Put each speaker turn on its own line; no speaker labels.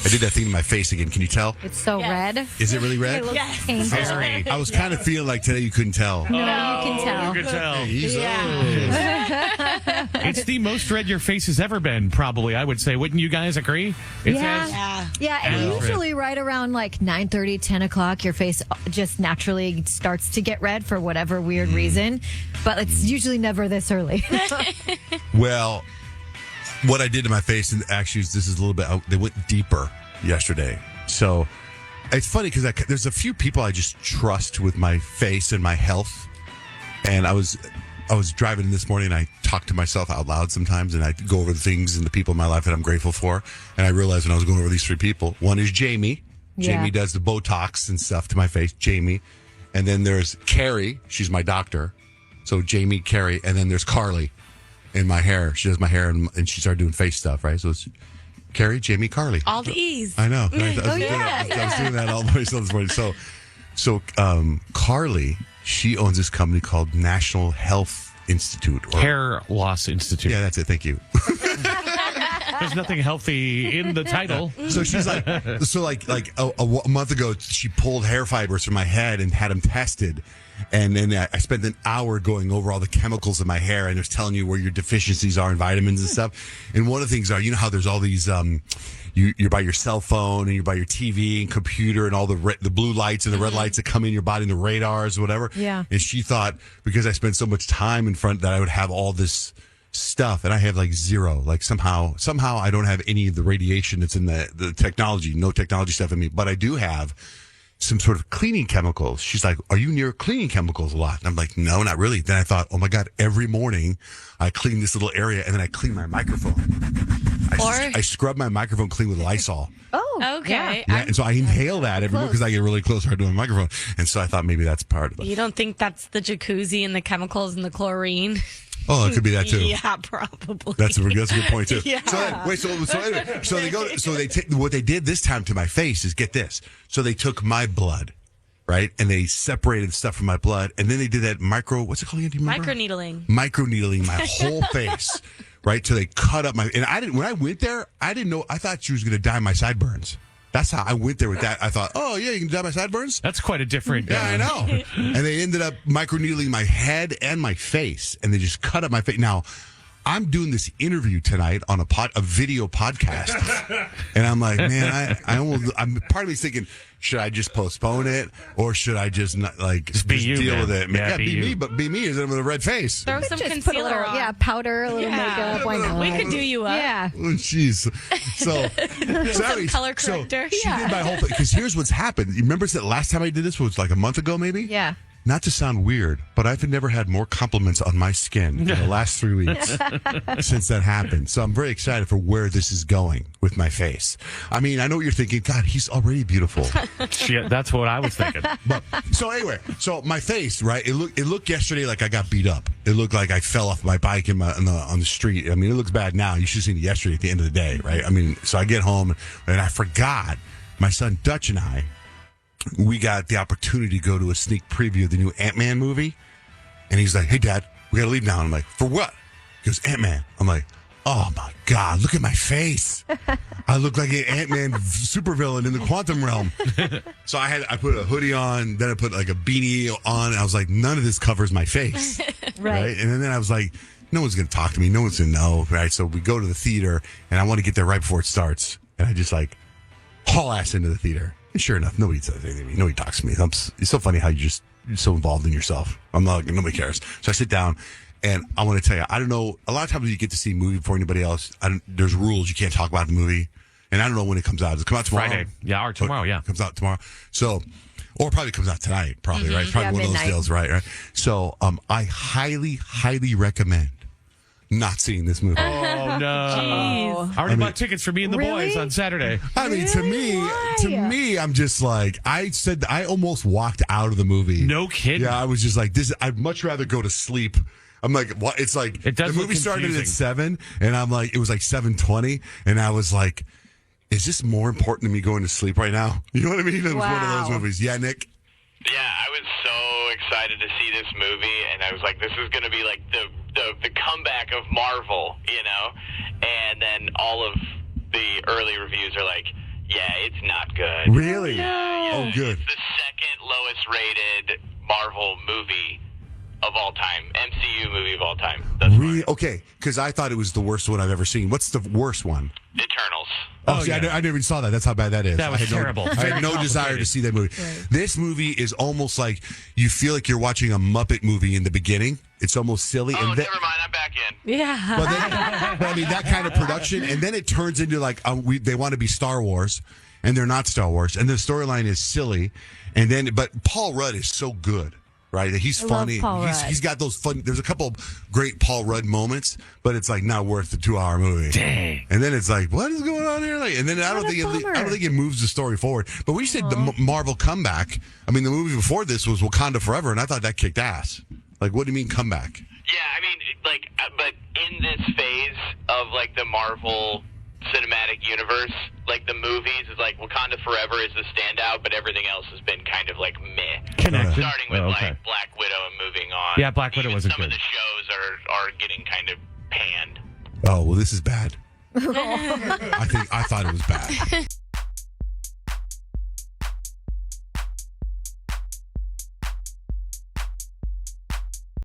I did that thing to my face again. Can you tell?
It's so red.
Is it really red?
It looks
Yes.
painful.
I was kind of feeling like today you couldn't tell.
No, you can tell.
You can tell.
Yeah.
It's the most red your face has ever been, probably, I would say. Wouldn't you guys agree? It's
Yeah, and usually right around like 9:30, 10 o'clock, your face just naturally starts to get red for whatever weird reason. But it's usually never this early.
Well, what I did to my face, and actually this is a little bit, they went deeper yesterday. So it's funny because there's a few people I just trust with my face and my health. And I was driving this morning and I talk to myself out loud sometimes and I go over the things and the people in my life that I'm grateful for. And I realized when I was going over these three people, one is Jamie.
Yeah.
Jamie does the Botox and stuff to my face, Jamie. And then there's Carrie. She's my doctor. So Jamie, Carrie. And then there's Carly in my hair. She does my hair and she started doing face stuff, right? So it's Carrie, Jamie, Carly.
All the E's.
I know. I was doing that all the way this morning. So Carly, she owns this company called National Health Institute.
Hair Loss Institute.
Yeah, that's it. Thank you.
There's nothing healthy in the title.
So she's like a month ago, she pulled hair fibers from my head and had them tested. And then I spent an hour going over all the chemicals in my hair and it was telling you where your deficiencies are in vitamins and stuff. And one of the things are, you know how there's all these, you're by your cell phone and you're by your TV and computer and all the blue lights and the red lights that come in your body and the radars or whatever.
Yeah.
And she thought because I spent so much time in front that I would have all this stuff and I have like zero. Like somehow I don't have any of the radiation that's in the technology, no technology stuff in me, but I do have some sort of cleaning chemicals. She's like, are you near cleaning chemicals a lot? And I'm like, no, not really. Then I thought, oh my God, every morning I clean this little area and then I clean my microphone. I scrub my microphone clean with Lysol.
Oh,
Okay.
Yeah, and so I inhale that every because I get really close right to my microphone. And so I thought maybe that's part of it.
You don't think that's the jacuzzi and the chemicals and the chlorine?
Oh, it could be that too.
Yeah, probably.
That's a good point too.
Yeah.
So they take what they did this time to my face is get this. So they took my blood, right, and they separated stuff from my blood, and then they did that what's it called again? Do you remember? Microneedling my whole face, right? So they cut up when I went there, I didn't know. I thought she was going to dye my sideburns. That's how I went there with that. I thought, oh, yeah, you can dye my sideburns?
That's quite a different...
Yeah, I know. And they ended up microneedling my head and my face, and they just cut up my face. Now, I'm doing this interview tonight on a video podcast, and I'm like, man, I'm part of me's thinking, should I just postpone it, or should I just not just deal with it?
Yeah,
be me, but be me is with a red face.
Throw some
just put a
concealer
little,
on.
powder, a little makeup. Why not?
We could do you up.
Yeah.
Oh, jeez. So,
color corrector.
She did my whole thing. Because here's what's happened. You remember that last time I did this was like a month ago, maybe?
Yeah.
Not to sound weird, but I've never had more compliments on my skin in the last 3 weeks since that happened. So I'm very excited for where this is going with my face. I mean, I know what you're thinking. God, he's already beautiful.
Yeah, that's what I was thinking.
But so anyway, so my face, right? It looked yesterday like I got beat up. It looked like I fell off my bike on the street. I mean, it looks bad now. You should have seen it yesterday at the end of the day, right? I mean, so I get home and I forgot. My son Dutch and I, we got the opportunity to go to a sneak preview of the new Ant-Man movie. And he's like, hey, Dad, we got to leave now. I'm like, for what? He goes, Ant-Man. I'm like, oh, my God, look at my face. I look like an Ant-Man supervillain in the quantum realm. So I put a hoodie on, then I put like a beanie on. And I was like, none of this covers my face. Right? And then I was like, no one's going to talk to me. No one's going to know. Right? So we go to the theater, and I want to get there right before it starts. And I just haul ass into the theater. And sure enough, nobody says anything to me. Nobody talks to me. It's so funny how you're so involved in yourself. I'm not, nobody cares. So I sit down, and I want to tell you, I don't know, a lot of times you get to see a movie before anybody else, there's rules. You can't talk about the movie. And I don't know when it comes out. Does it come out tomorrow?
Friday. Yeah, or tomorrow, yeah.
It comes out tomorrow. So, or probably comes out tonight, probably, right? Probably one of those deals, right? So, I highly, highly recommend not seeing this movie.
Oh, no.
Jeez.
I already bought tickets for me and the boys on Saturday.
I mean, to me, I'm just like, I almost walked out of the movie.
No kidding.
Yeah, I was just like, I'd much rather go to sleep. I'm like, what? It's like, the movie started at 7, and I'm like, it was like 7:20, and I was like, is this more important than me going to sleep right now? You know what I mean? It was one of those movies. Yeah, Nick?
Yeah, I was so excited to see this movie, and I was like, this is going to be like the comeback of Marvel, you know? And then all of the early reviews are like, Yeah, it's not good.
Really? Oh, good.
It's the second lowest rated Marvel movie of all time. MCU movie of all time. That's
Really? Okay, because I thought it was the worst one I've ever seen. What's the worst one?
Eternals.
Oh, see, I never even saw that. That's how bad that is.
That was
I had
terrible.
I had no desire to see that movie.
Right.
This movie is almost like you feel like you're watching a Muppet movie in the beginning. It's almost silly.
Oh,
and
never mind. I'm back in.
Yeah.
Well, I mean, that kind of production, and then it turns into like they want to be Star Wars, and they're not Star Wars, and the storyline is silly, and then but Paul Rudd is so good, right? He's
I
funny.
love Paul Rudd.
He's got those fun. There's a couple great Paul Rudd moments, but it's like not worth the 2-hour movie.
Dang.
And then it's like, what is going on here? Like, and then I don't think it moves the story forward. But we said the Marvel comeback. I mean, the movie before this was Wakanda Forever, and I thought that kicked ass. Like, what do you mean comeback?
Yeah, I mean, like, but in this phase of, like, the Marvel cinematic universe, like, the movies is like Wakanda Forever is the standout, but everything else has been kind of, like, meh.
Connected.
Starting with,
okay.
like, Black Widow and moving on.
Yeah, Black Widow
Even
wasn't
some
good.
of the shows are getting kind of panned.
Oh, well, this is bad. I thought it was bad.